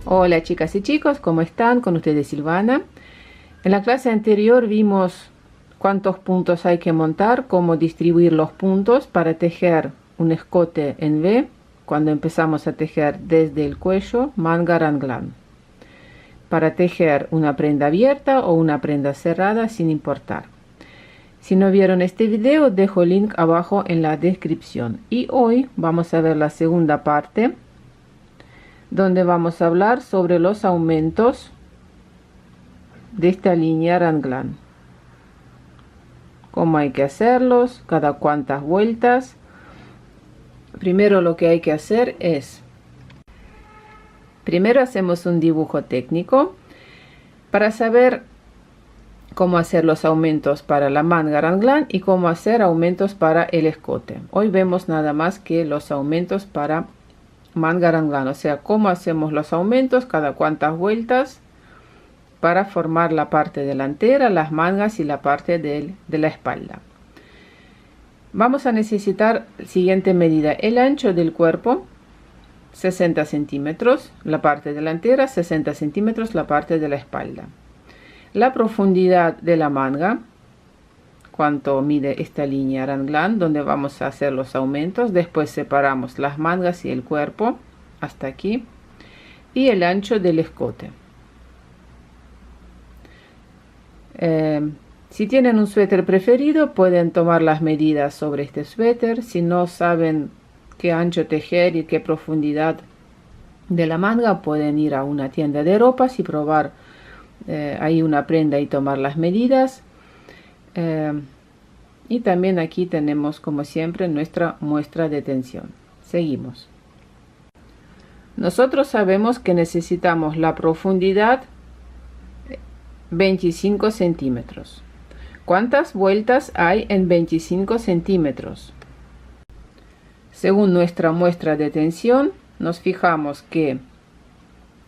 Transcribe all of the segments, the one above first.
Hola chicas y chicos, ¿cómo están? Con ustedes Silvana. En la clase anterior vimos cuántos puntos hay que montar, cómo distribuir los puntos para tejer un escote en V cuando empezamos a tejer desde el cuello manga raglan. Para tejer una prenda abierta o una prenda cerrada sin importar. Si no vieron este video, dejo el link abajo en la descripción. Y hoy vamos a ver la segunda parte, donde vamos a hablar sobre los aumentos de esta línea raglan, cómo hay que hacerlos, cada cuántas vueltas. Primero lo que hay que hacer es, primero hacemos un dibujo técnico para saber cómo hacer los aumentos para la manga raglan y cómo hacer aumentos para el escote. Hoy vemos nada más que los aumentos para manga raglan, o sea, cómo hacemos los aumentos, cada cuántas vueltas para formar la parte delantera, las mangas y la parte de la espalda. Vamos a necesitar la siguiente medida: el ancho del cuerpo 60 centímetros, la parte delantera 60 centímetros, la parte de la espalda. La profundidad de la manga, cuánto mide esta línea raglan donde vamos a hacer los aumentos. Después separamos las mangas y el cuerpo hasta aquí, y el ancho del escote. Si tienen un suéter preferido, pueden tomar las medidas sobre este suéter. Si no saben qué ancho tejer y qué profundidad de la manga, pueden ir a una tienda de ropas y probar ahí una prenda y tomar las medidas. Y también aquí tenemos, como siempre, nuestra muestra de tensión. Seguimos. Nosotros sabemos que necesitamos la profundidad 25 centímetros. ¿Cuántas vueltas hay en 25 centímetros? Según nuestra muestra de tensión, nos fijamos que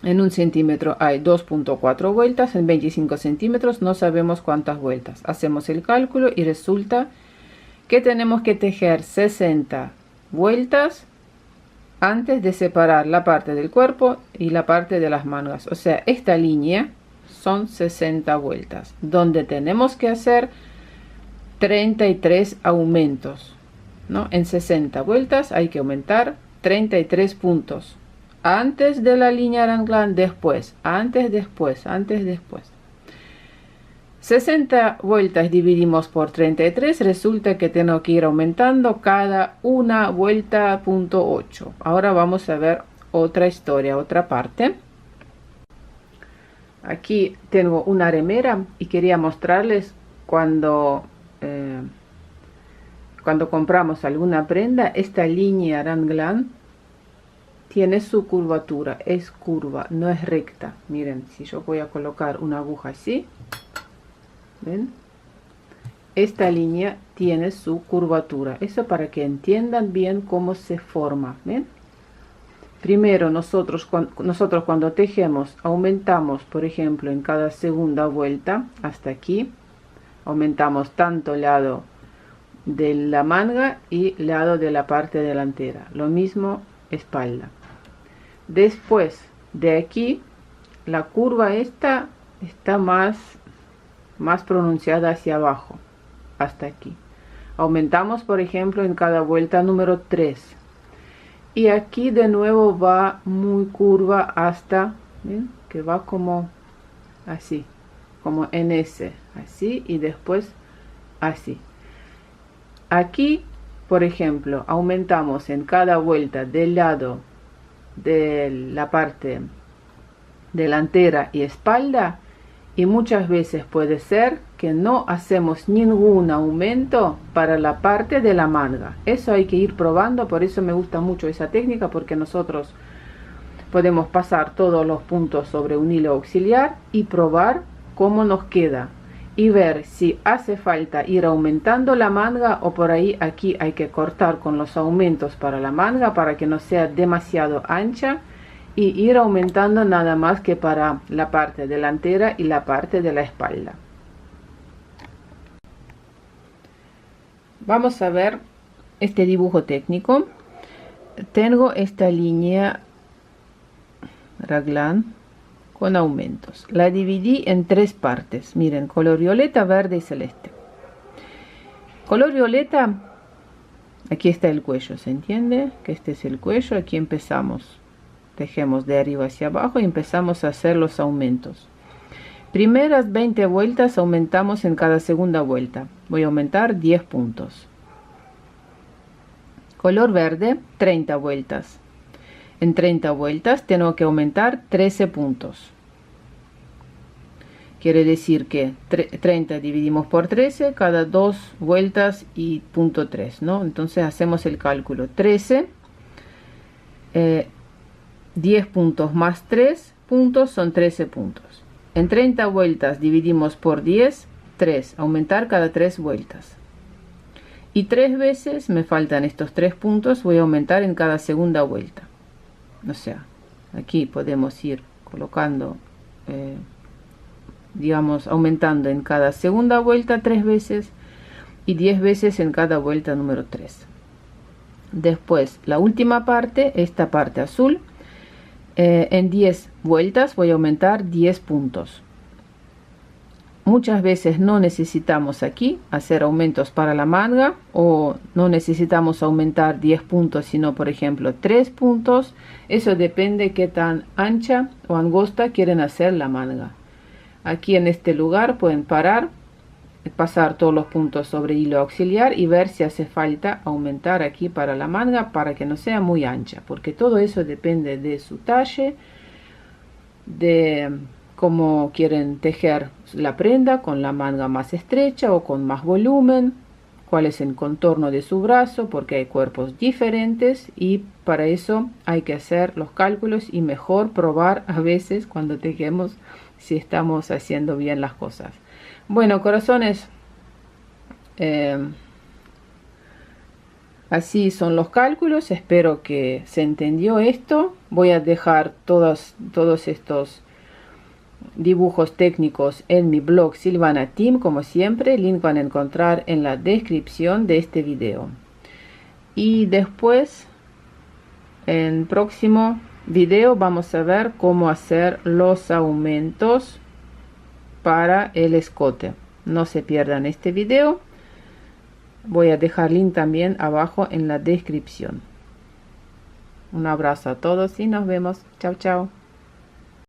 en 1 centímetro hay 2.4 vueltas, en 25 centímetros no sabemos cuántas vueltas. Hacemos el cálculo y resulta que tenemos que tejer 60 vueltas antes de separar la parte del cuerpo y la parte de las mangas. O sea, esta línea son 60 vueltas, donde tenemos que hacer 33 aumentos, ¿no? En 60 vueltas hay que aumentar 33 puntos. Antes de la línea raglan, después, antes, después, antes, después. 60 vueltas dividimos por 33, resulta que tengo que ir aumentando cada una vuelta .8. Ahora vamos a ver otra historia, otra parte. Aquí tengo una remera y quería mostrarles cuando compramos alguna prenda, esta línea raglan tiene su curvatura, es curva, no es recta. Miren, si yo voy a colocar una aguja así, ¿ven? Esta línea tiene su curvatura. Eso para que entiendan bien cómo se forma, ¿ven? Primero nosotros cuando tejemos aumentamos, por ejemplo, en cada segunda vuelta hasta aquí, aumentamos tanto lado de la manga y lado de la parte delantera, lo mismo espalda. Después de aquí la curva esta está más pronunciada hacia abajo, hasta aquí. Aumentamos, por ejemplo, en cada vuelta número 3. Y aquí de nuevo va muy curva hasta, ¿ven? Que va como así, como en S, así, y después así. Aquí, por ejemplo, aumentamos en cada vuelta del lado de la parte delantera y espalda, y muchas veces puede ser que no hacemos ningún aumento para la parte de la manga. Eso hay que ir probando, por eso me gusta mucho esa técnica, porque nosotros podemos pasar todos los puntos sobre un hilo auxiliar y probar cómo nos queda y ver si hace falta ir aumentando la manga o por ahí aquí hay que cortar con los aumentos para la manga para que no sea demasiado ancha, y ir aumentando nada más que para la parte delantera y la parte de la espalda. Vamos a ver este dibujo técnico. Tengo esta línea raglan con aumentos. La dividí en 3 partes. Miren, color violeta, verde y celeste. Color violeta, aquí está el cuello, ¿se entiende? Que este es el cuello, aquí empezamos. Tejemos de arriba hacia abajo y empezamos a hacer los aumentos. Primeras 20 vueltas aumentamos en cada segunda vuelta. Voy a aumentar 10 puntos. Color verde, 30 vueltas. En 30 vueltas tengo que aumentar 13 puntos. Quiere decir que 30 dividimos por 13, cada 2 vueltas y punto 3, ¿no? Entonces hacemos el cálculo. 13, 10 puntos más 3 puntos son 13 puntos. En 30 vueltas dividimos por 10, 3, aumentar cada 3 vueltas. Y 3 veces me faltan estos 3 puntos, voy a aumentar en cada segunda vuelta. O sea, aquí podemos ir colocando, digamos, aumentando en cada segunda vuelta 3 veces y 10 veces en cada vuelta número 3. Después, la última parte, esta parte azul, en 10 vueltas voy a aumentar 10 puntos. Muchas veces no necesitamos aquí hacer aumentos para la manga o no necesitamos aumentar 10 puntos, sino por ejemplo 3 puntos. Eso depende qué tan ancha o angosta quieren hacer la manga. Aquí en este lugar pueden parar, pasar todos los puntos sobre hilo auxiliar y ver si hace falta aumentar aquí para la manga para que no sea muy ancha, porque todo eso depende de su talle, de cómo quieren tejer la prenda, con la manga más estrecha o con más volumen, cuál es el contorno de su brazo, porque hay cuerpos diferentes y para eso hay que hacer los cálculos y mejor probar a veces cuando tejemos si estamos haciendo bien las cosas. Bueno, corazones, así son los cálculos. Espero que se entendió esto. Voy a dejar todos estos dibujos técnicos en mi blog Silvana Team, como siempre. El link van a encontrar en la descripción de este video. Y después, en el próximo video, vamos a ver cómo hacer los aumentos para el escote. No se pierdan este video. Voy a dejar link también abajo en la descripción. Un abrazo a todos y nos vemos. Chao, chao.